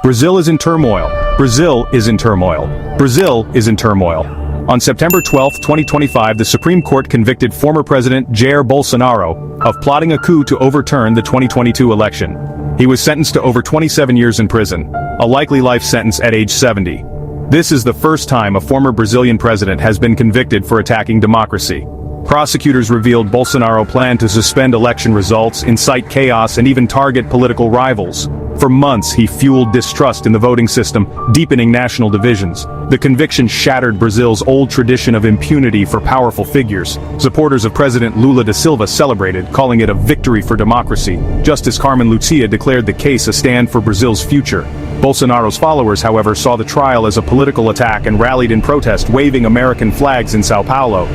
Brazil is in turmoil. Brazil is in turmoil. Brazil is in turmoil. On September 12, 2025, the Supreme Court convicted former President Jair Bolsonaro of plotting a coup to overturn the 2022 election. He was sentenced to over 27 years in prison, a likely life sentence at age 70. This is the first time a former Brazilian president has been convicted for attacking democracy. Prosecutors revealed Bolsonaro planned to suspend election results, incite chaos, and even target political rivals. For months, he fueled distrust in the voting system, deepening national divisions. The conviction shattered Brazil's old tradition of impunity for powerful figures. Supporters of President Lula da Silva celebrated, calling it a victory for democracy. Justice Carmen Lucia declared the case a stand for Brazil's future. Bolsonaro's followers, however, saw the trial as a political attack and rallied in protest, waving American flags in Sao Paulo.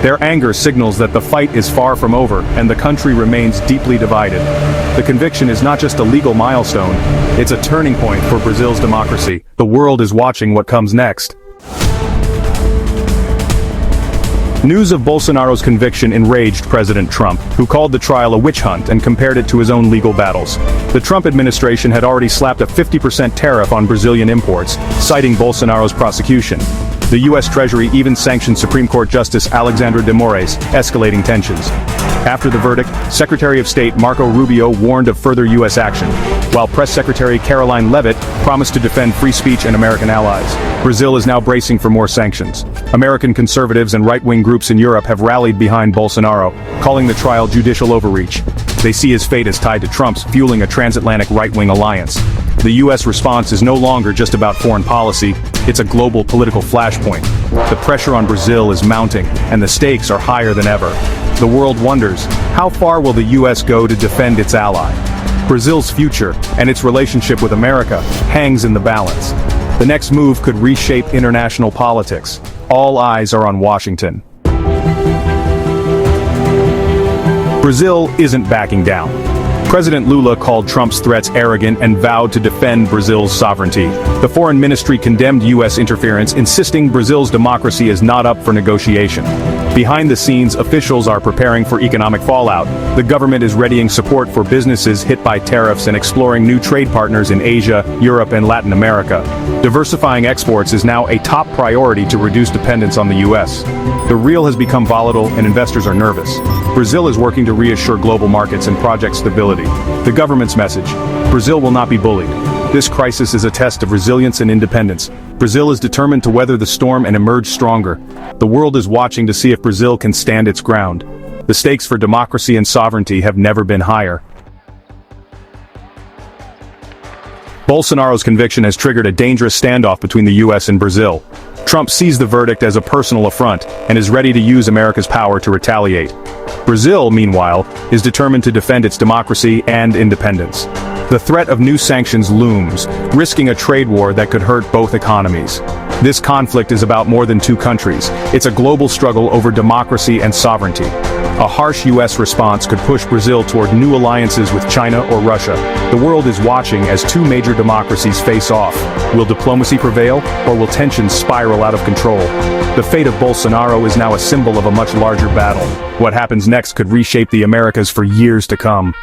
Their anger signals that the fight is far from over, and the country remains deeply divided. The conviction is not just a legal milestone, it's a turning point for Brazil's democracy. The world is watching what comes next. News of Bolsonaro's conviction enraged President Trump, who called the trial a witch hunt and compared it to his own legal battles. The Trump administration had already slapped a 50% tariff on Brazilian imports, citing Bolsonaro's prosecution. The U.S. Treasury even sanctioned Supreme Court Justice Alexandre de Moraes, escalating tensions. After the verdict, Secretary of State Marco Rubio warned of further U.S. action, while Press Secretary Caroline Leavitt promised to defend free speech and American allies. Brazil is now bracing for more sanctions. American conservatives and right-wing groups in Europe have rallied behind Bolsonaro, calling the trial judicial overreach. They see his fate as tied to Trump's, fueling a transatlantic right-wing alliance. The U.S. response is no longer just about foreign policy, it's a global political flashpoint. The pressure on Brazil is mounting, and the stakes are higher than ever. The world wonders, how far will the U.S. go to defend its ally? Brazil's future, and its relationship with America, hangs in the balance. The next move could reshape international politics. All eyes are on Washington. Brazil isn't backing down. President Lula called Trump's threats arrogant and vowed to defend Brazil's sovereignty. The foreign ministry condemned U.S. interference, insisting Brazil's democracy is not up for negotiation. Behind the scenes, officials are preparing for economic fallout. The government is readying support for businesses hit by tariffs and exploring new trade partners in Asia, Europe, and Latin America. Diversifying exports is now a top priority to reduce dependence on the U.S. The real has become volatile and investors are nervous. Brazil is working to reassure global markets and project stability. The government's message: Brazil will not be bullied. This crisis is a test of resilience and independence. Brazil is determined to weather the storm and emerge stronger. The world is watching to see if Brazil can stand its ground. The stakes for democracy and sovereignty have never been higher. Bolsonaro's conviction has triggered a dangerous standoff between the U.S. and Brazil. Trump sees the verdict as a personal affront and is ready to use America's power to retaliate. Brazil, meanwhile, is determined to defend its democracy and independence. The threat of new sanctions looms, risking a trade war that could hurt both economies. This conflict is about more than two countries. It's a global struggle over democracy and sovereignty. A harsh U.S. response could push Brazil toward new alliances with China or Russia. The world is watching as two major democracies face off. Will diplomacy prevail, or will tensions spiral out of control? The fate of Bolsonaro is now a symbol of a much larger battle. What happens next could reshape the Americas for years to come.